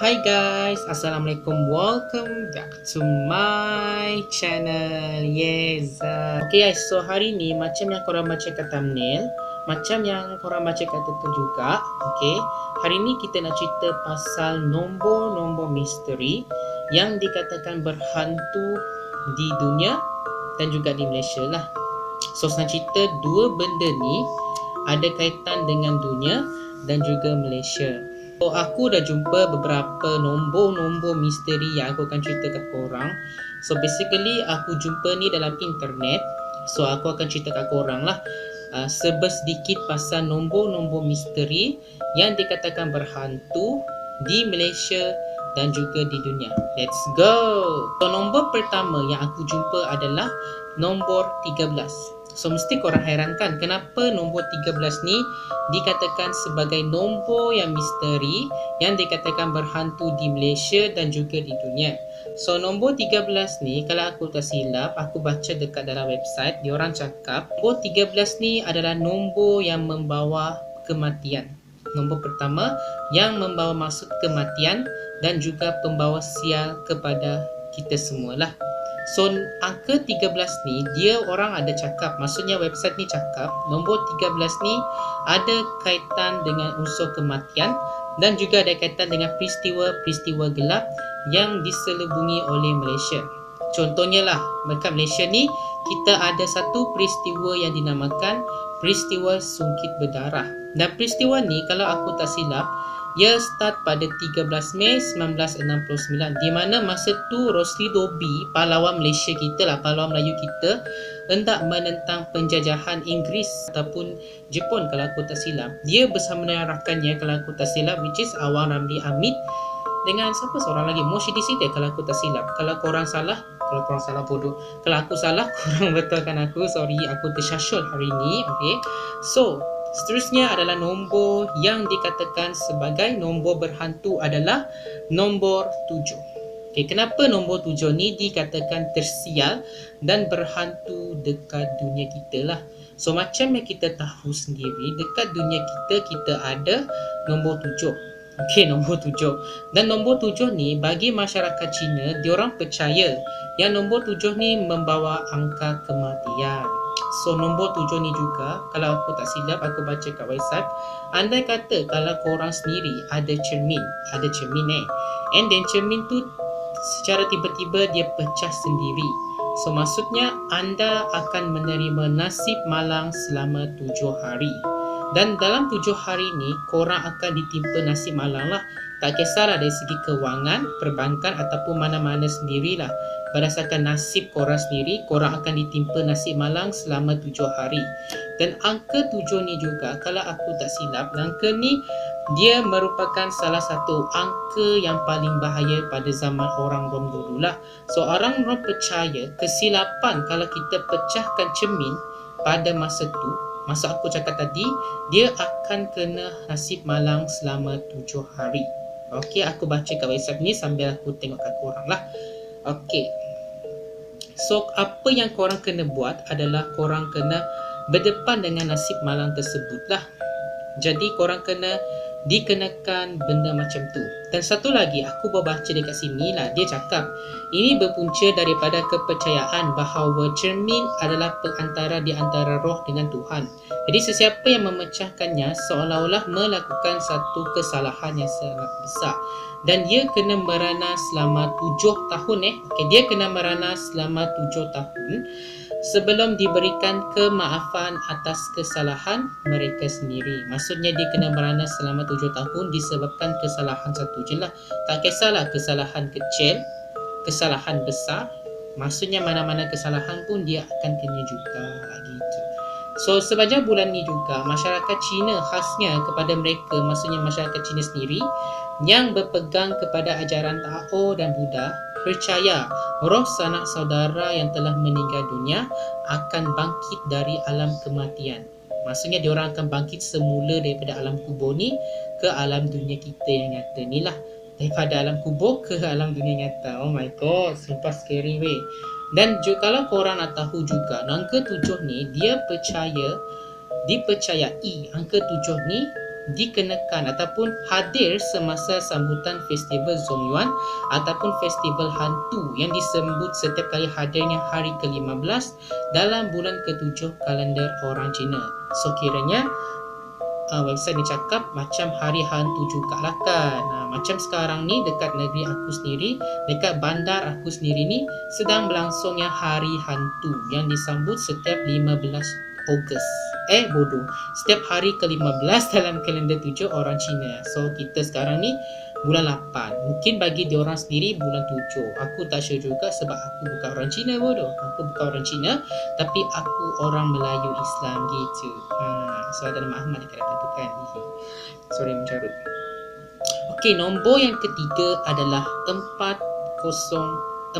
Hi guys, Assalamualaikum. Welcome back to my channel. Yes. Okay guys, so hari ni macam yang korang baca kat thumbnail, macam yang korang baca kat title juga. Okay, hari ni kita nak cerita pasal nombor-nombor misteri yang dikatakan berhantu di dunia dan juga di Malaysia lah. So senang cerita, dua benda ni ada kaitan dengan dunia dan juga Malaysia. So, aku dah jumpa beberapa nombor-nombor misteri yang aku akan cerita kat korang. So basically aku jumpa ni dalam internet. So aku akan cerita kat korang lah sedikit pasal nombor-nombor misteri yang dikatakan berhantu di Malaysia dan juga di dunia. Let's go. So nombor pertama yang aku jumpa adalah nombor 13. So mesti korang herankan kenapa nombor 13 ni dikatakan sebagai nombor yang misteri yang dikatakan berhantu di Malaysia dan juga di dunia. So nombor 13 ni kalau aku tak silap, aku baca dekat dalam website, diorang cakap nombor 13 ni adalah nombor yang membawa kematian. Nombor pertama yang membawa maksud kematian dan juga pembawa sial kepada kita semualah. So angka 13 ni dia orang ada cakap, maksudnya website ni cakap nombor 13 ni ada kaitan dengan unsur kematian dan juga ada kaitan dengan peristiwa-peristiwa gelap yang diselubungi oleh Malaysia. Contohnya lah, dekat Malaysia ni kita ada satu peristiwa yang dinamakan peristiwa Sungkit Berdarah. Dan peristiwa ni kalau aku tak silap, ia start pada 13 Mei 1969, di mana masa tu Rosli Dobi, pahlawan Malaysia kita lah, pahlawan Melayu kita, hendak menentang penjajahan Inggeris ataupun Jepun kalau aku tak silap. Dia bersama dengan rakannya kalau aku tak silap, which is Awang Ramli Amit dengan siapa seorang lagi, Moshidi Siti kalau aku tak silap. Kalau korang salah bodoh. Kalau aku salah, korang betulkan aku. Sorry, aku tersyasyul hari ni. Okay, so seterusnya adalah nombor yang dikatakan sebagai nombor berhantu adalah nombor 7. Okay, kenapa nombor 7 ni dikatakan tersial dan berhantu dekat dunia kita lah. So macam yang kita tahu sendiri, dekat dunia kita ada nombor 7. Okay, nombor 7. Dan nombor 7 ni bagi masyarakat Cina, diorang percaya yang nombor 7 ni membawa angka kematian. So nombor 7 ni juga, kalau aku tak silap, aku baca kat website, andai kata kalau korang sendiri ada cermin and then cermin tu secara tiba-tiba dia pecah sendiri. So maksudnya anda akan menerima nasib malang selama 7 hari. Dan dalam 7 hari ni korang akan ditimpa nasib malang lah. Tak kisahlah dari segi kewangan, perbankan ataupun mana-mana sendirilah. Berdasarkan nasib korang sendiri, korang akan ditimpa nasib malang selama 7 hari. Dan angka 7 ni juga, kalau aku tak silap, angka ni dia merupakan salah satu angka yang paling bahaya pada zaman orang-orang dulu lah. So orang-orang percaya kesilapan kalau kita pecahkan cermin pada masa tu, masa aku cakap tadi, dia akan kena nasib malang selama 7 hari. Okey, aku baca kat website ni sambil aku tengok kat korang lah. Okey, so apa yang korang kena buat adalah korang kena berdepan dengan nasib malang tersebut lah. Jadi korang kena dikenakan benda macam tu. Dan satu lagi aku baca dekat sini lah, dia cakap ini berpunca daripada kepercayaan bahawa cermin adalah perantara di antara roh dengan Tuhan. Jadi sesiapa yang memecahkannya seolah-olah melakukan satu kesalahan yang sangat besar. Dan dia kena merana selama 7 tahun okay, dia kena merana selama 7 tahun sebelum diberikan kemaafan atas kesalahan mereka sendiri. Maksudnya dia kena merana selama 7 tahun disebabkan kesalahan satu je lah. Tak kisahlah kesalahan kecil, kesalahan besar, maksudnya mana-mana kesalahan pun dia akan kena juga gitu. So sepanjang bulan ni juga masyarakat Cina, khasnya kepada mereka, maksudnya masyarakat Cina sendiri yang berpegang kepada ajaran Tao dan Buddha, percaya roh sanak saudara yang telah meninggal dunia akan bangkit dari alam kematian. Maksudnya diorang akan bangkit semula daripada alam kubur ni ke alam dunia kita yang nyata ni lah. Daripada alam kubur ke alam dunia nyata. Oh my god, sumpah scary weh. Dan juga, kalau korang nak tahu juga, angka 7 ni dia dipercayai angka 7 ni dikenakan ataupun hadir semasa sambutan festival Zongyuan ataupun festival hantu yang disebut setiap kali hadirnya hari ke-15 dalam bulan ke-7 kalender orang Cina. So kiranya website ni cakap macam hari hantu jugalah kan. Macam sekarang ni dekat negeri aku sendiri, dekat bandar aku sendiri ni sedang berlangsungnya hari hantu yang disambut setiap 15 Ogos. Setiap hari ke-15 dalam kalender 7 orang Cina. So kita sekarang ni bulan 8. Mungkin bagi diorang sendiri bulan 7. Aku tak sure juga sebab aku bukan orang Cina bodoh. Aku bukan orang Cina tapi aku orang Melayu Islam gitu. So ada nama Ahmad dekat depan tu kan. Sorry mencarut. Okey, nombor yang ketiga adalah 404.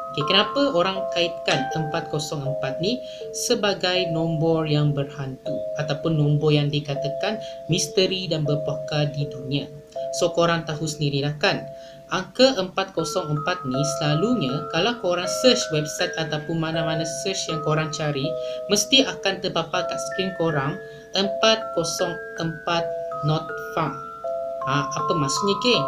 Okey, kenapa orang kaitkan 404 ni sebagai nombor yang berhantu ataupun nombor yang dikatakan misteri dan berpakar di dunia? So korang tahu sendirilah kan, angka 404 ni selalunya kalau korang search website ataupun mana-mana search yang korang cari, mesti akan terpapar kat skrin korang 404 not found. Apa maksudnya geng?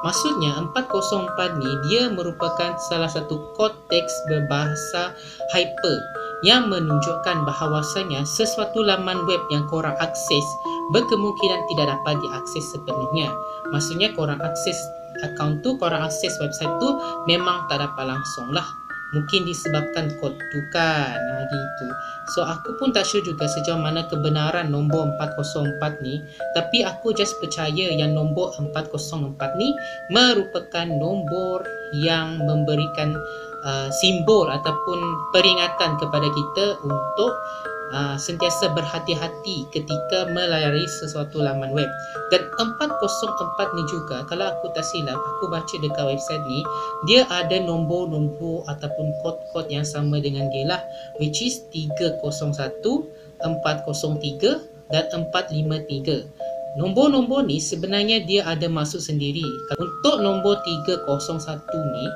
Maksudnya 404 ni dia merupakan salah satu kod teks berbahasa hyper yang menunjukkan bahawasanya sesuatu laman web yang korang akses berkemungkinan tidak dapat diakses sepenuhnya. Maksudnya korang akses akaun tu, korang akses website tu memang tak dapat langsung lah. Mungkin disebabkan kod tu kan, gitu. So aku pun tak sure juga sejauh mana kebenaran nombor 404 ni, tapi aku just percaya yang nombor 404 ni merupakan nombor yang memberikan simbol ataupun peringatan kepada kita untuk sentiasa berhati-hati ketika melayari sesuatu laman web. Dan 404 ni juga, kalau aku tak silap, aku baca dekat website ni, dia ada nombor-nombor ataupun kod-kod yang sama dengan dia lah, which is 301, 403 dan 453. Nombor-nombor ni sebenarnya dia ada maksud sendiri. Untuk nombor 301 ni,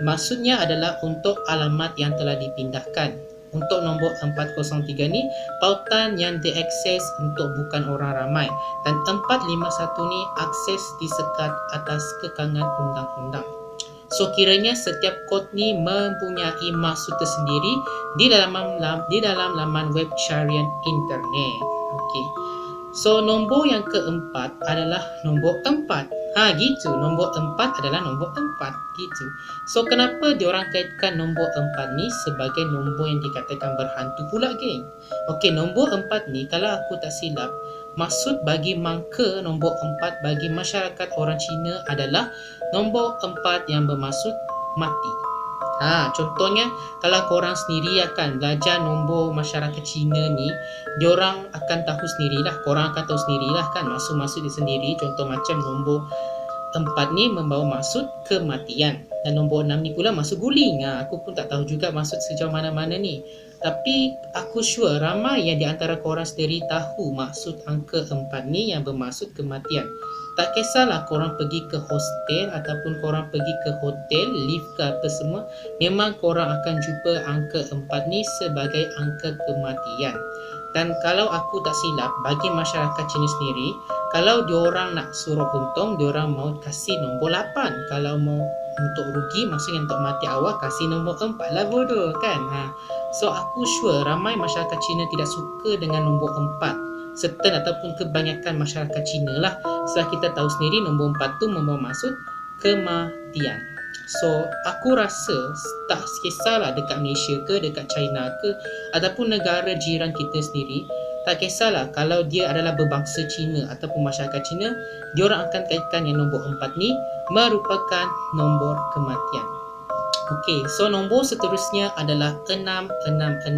maksudnya adalah untuk alamat yang telah dipindahkan. Untuk nombor 403 ni, pautan yang diakses untuk bukan orang ramai. Dan 451 ni, akses disekat atas kekangan undang-undang. So kiranya setiap kod ni mempunyai maksud tersendiri di dalam laman web carian internet. Okey. So nombor yang keempat adalah nombor 4. Gitu. Nombor 4 adalah nombor 4 gitu. So kenapa diorang kaitkan nombor 4 ni sebagai nombor yang dikatakan berhantu pula geng? Okey, nombor 4 ni kalau aku tak silap, maksud bagi mangka nombor 4 bagi masyarakat orang Cina adalah nombor 4 yang bermaksud mati. Contohnya kalau korang sendiri akan belajar nombor masyarakat Cina ni, diorang akan tahu sendirilah, korang akan tahu sendirilah kan maksud-maksud dia sendiri. Contoh macam nombor 4 ni membawa maksud kematian dan nombor 6 ni pula maksud guling. Aku pun tak tahu juga maksud sejauh mana-mana ni, tapi aku sure ramai yang di antara korang sendiri tahu maksud angka 4 ni yang bermaksud kematian. Tak kisahlah korang pergi ke hostel ataupun korang pergi ke hotel, lift ke apa semua, memang korang akan jumpa angka 4 ni sebagai angka kematian. Dan kalau aku tak silap, bagi masyarakat Cina sendiri, kalau diorang nak suruh untung, diorang mau kasih nombor 8. Kalau mau untuk rugi, maksudnya untuk mati awal, kasih nombor 4 lah bodoh kan. So aku sure ramai masyarakat Cina tidak suka dengan nombor 4. Certain ataupun kebanyakan masyarakat Cina lah. Setelah kita tahu sendiri nombor 4 tu membawa maksud kematian. So aku rasa tak kisahlah dekat Malaysia ke, dekat China ke, ataupun negara jiran kita sendiri, tak kisahlah kalau dia adalah berbangsa Cina ataupun masyarakat Cina, diorang akan kaitkan yang nombor 4 ni merupakan nombor kematian. Okey, so nombor seterusnya adalah 666.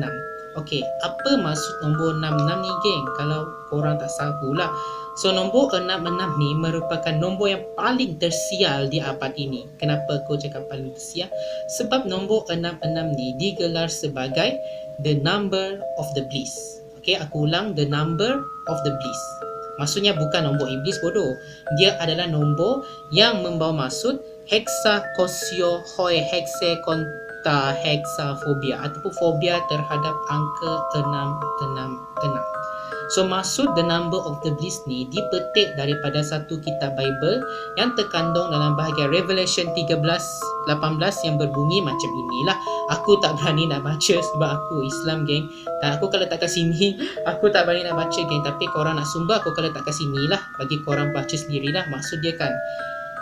Okey, apa maksud nombor 66 ni geng? Kalau korang tak tahu lah. So nombor 66 ni merupakan nombor yang paling tersial di abad ini. Kenapa aku cakap paling tersial? Sebab nombor 66 ni digelar sebagai the number of the bliss. Okey, aku ulang, the number of the bliss. Maksudnya bukan nombor iblis bodoh. Dia adalah nombor yang membawa maksud hexakosio hoi hexakonta hexafobia ataupun fobia terhadap angka 666. So maksud the number of the beast ni dipetik daripada satu kitab Bible yang terkandung dalam bahagian Revelation 13:18 yang berbunyi macam inilah. Aku tak berani nak baca sebab aku Islam, geng. Dan aku kalau tak kat sini, aku tak berani nak baca, geng. Tapi korang nak sumber, aku kalau tak kat sini lah, bagi korang baca sendirilah maksud dia kan.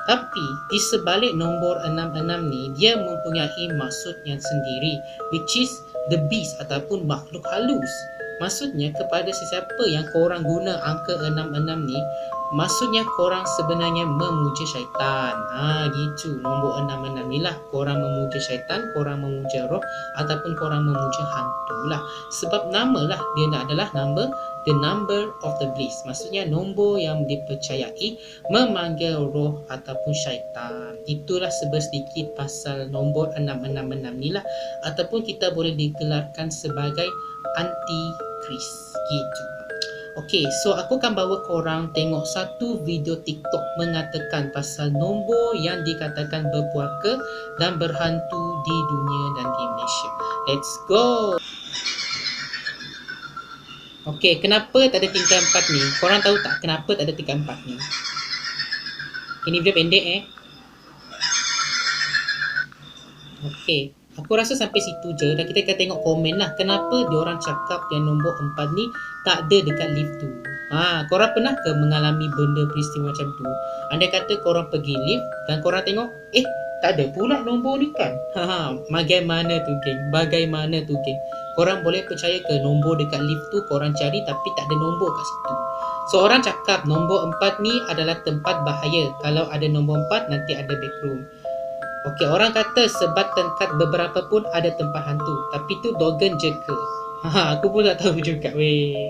Tapi di sebalik nombor 66 ni, dia mempunyai maksud yang sendiri, which is the beast ataupun makhluk halus. Maksudnya kepada sesiapa yang korang guna angka 66 ni, maksudnya korang sebenarnya memuja syaitan. Gitu. Nombor 66 ni lah, korang memuja syaitan, korang memuja roh, ataupun korang memuja hantu lah. Sebab nama lah dia adalah the number of the beast. Maksudnya nombor yang dipercayai memanggil roh ataupun syaitan. Itulah sedikit pasal nombor 666 ni lah. Ataupun kita boleh digelarkan sebagai anti-kris. Gitu. Okay, so aku akan bawa korang tengok satu video TikTok mengatakan pasal nombor yang dikatakan berpuaka dan berhantu di dunia dan di Malaysia. Let's go! Okay, kenapa tak ada tingkah 4 ni? Korang tahu tak kenapa tak ada tingkah 4 ni? Ini video pendek Okay, aku rasa sampai situ je. Dan kita akan tengok komen lah. Kenapa diorang cakap yang nombor 4 ni tak ada dekat lift tu? Korang pernah ke mengalami benda peristiwa macam tu? Andai kata korang pergi lift dan korang tengok, tak ada pula nombor ni kan? Bagaimana tu, geng? Bagaimana tu, geng? Korang boleh percaya ke nombor dekat lift tu korang cari tapi tak ada nombor kat situ? So orang cakap nombor 4 ni adalah tempat bahaya. Kalau ada nombor 4 nanti ada backroom. Okay, orang kata sebat tempat beberapa pun ada tempat hantu. Tapi tu dogen je ke? Aku pun tak tahu juga weh.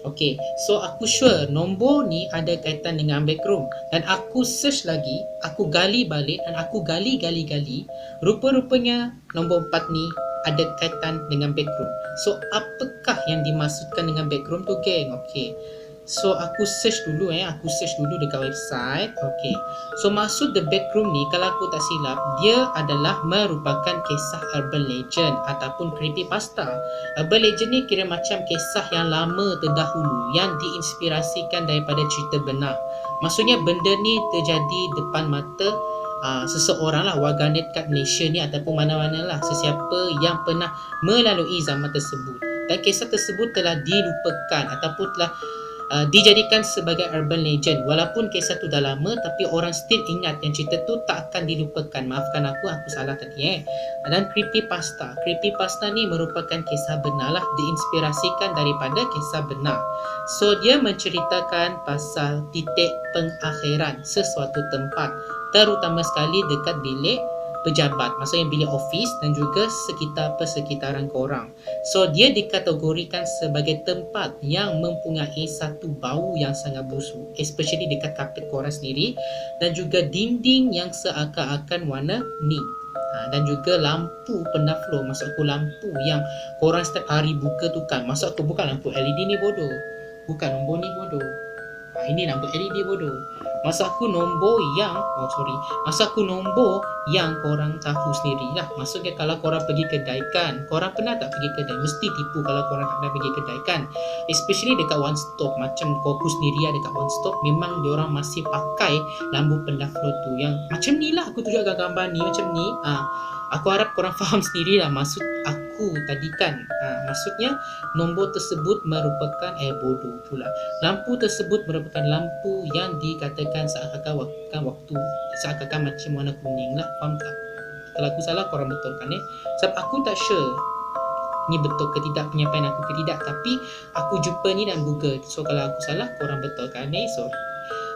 Okay, so aku sure nombor ni ada kaitan dengan backroom. Dan aku search lagi, aku gali balik dan aku gali. Rupa-rupanya nombor 4 ni ada kaitan dengan backroom. So apakah yang dimaksudkan dengan backroom tu, geng? Okay, so aku search dulu dekat website. Okay, so maksud the backroom ni, kalau aku tak silap, dia adalah merupakan kisah urban legend ataupun creepypasta. Urban legend ni kira macam kisah yang lama terdahulu yang diinspirasikan daripada cerita benar. Maksudnya benda ni terjadi depan mata seseorang lah, warganet kat Malaysia ni ataupun mana-mana lah, sesiapa yang pernah melalui zaman tersebut. Dan kisah tersebut telah dilupakan ataupun telah dijadikan sebagai urban legend. Walaupun kisah tu dah lama, tapi orang still ingat yang cerita tu tak akan dilupakan. Maafkan aku salah tadi Dan creepypasta ni merupakan kisah benar lah, diinspirasikan daripada kisah benar. So dia menceritakan pasal titik pengakhiran sesuatu tempat, terutama sekali dekat bilik pejabat, maksudnya bilik office dan juga persekitaran korang. So dia dikategorikan sebagai tempat yang mempunyai satu bau yang sangat busuk, especially dekat kapet korang sendiri, dan juga dinding yang seakan-akan warna ni. Dan juga lampu pernah flow. Maksud aku lampu yang korang setiap hari buka tu kan. Maksud aku bukan lampu LED ni bodoh, bukan nombor ni bodoh. Ini lampu LED bodoh. Maksud aku nombor yang korang tahu sendirilah. Maksudnya kalau korang pergi kedai kan, korang pernah tak pergi kedai? Mesti tipu kalau korang tak pernah pergi kedai kan. Especially dekat one stop, macam Koku sendiri dekat one stop, memang diorang masih pakai lampu pendaftar tu yang macam ni lah. Aku tunjukkan gambar ni macam ni. Aku harap korang faham sendirilah maksud aku tadi kan. Maksudnya nombor tersebut merupakan bodoh pula. Lampu tersebut merupakan lampu yang dikatakan seakan-akan macam warna kuning lah. Faham tak? Kalau aku salah korang betulkan sebab aku tak sure ni betul ke tidak, penyampaian aku ke tidak, tapi aku jumpa ni dalam Google. So kalau aku salah korang betulkan sorry.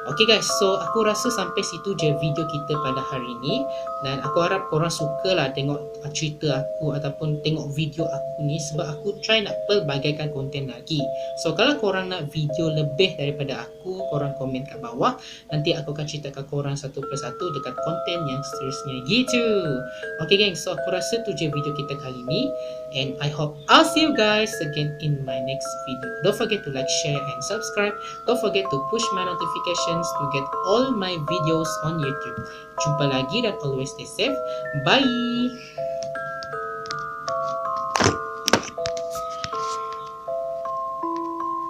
Okay guys, so aku rasa sampai situ je video kita pada hari ini. Dan aku harap korang sukalah tengok cerita aku ataupun tengok video aku ni, sebab aku try nak pelbagaikan konten lagi. So kalau korang nak video lebih daripada aku, korang komen kat bawah. Nanti aku akan ceritakan korang satu persatu dekat konten yang seterusnya gitu. Okay gang, so aku rasa tu je video kita kali ni. And I hope I'll see you guys again in my next video. Don't forget to like, share and subscribe. Don't forget to push my notifications to get all my videos on YouTube. Jumpa lagi dan always stay safe. Bye!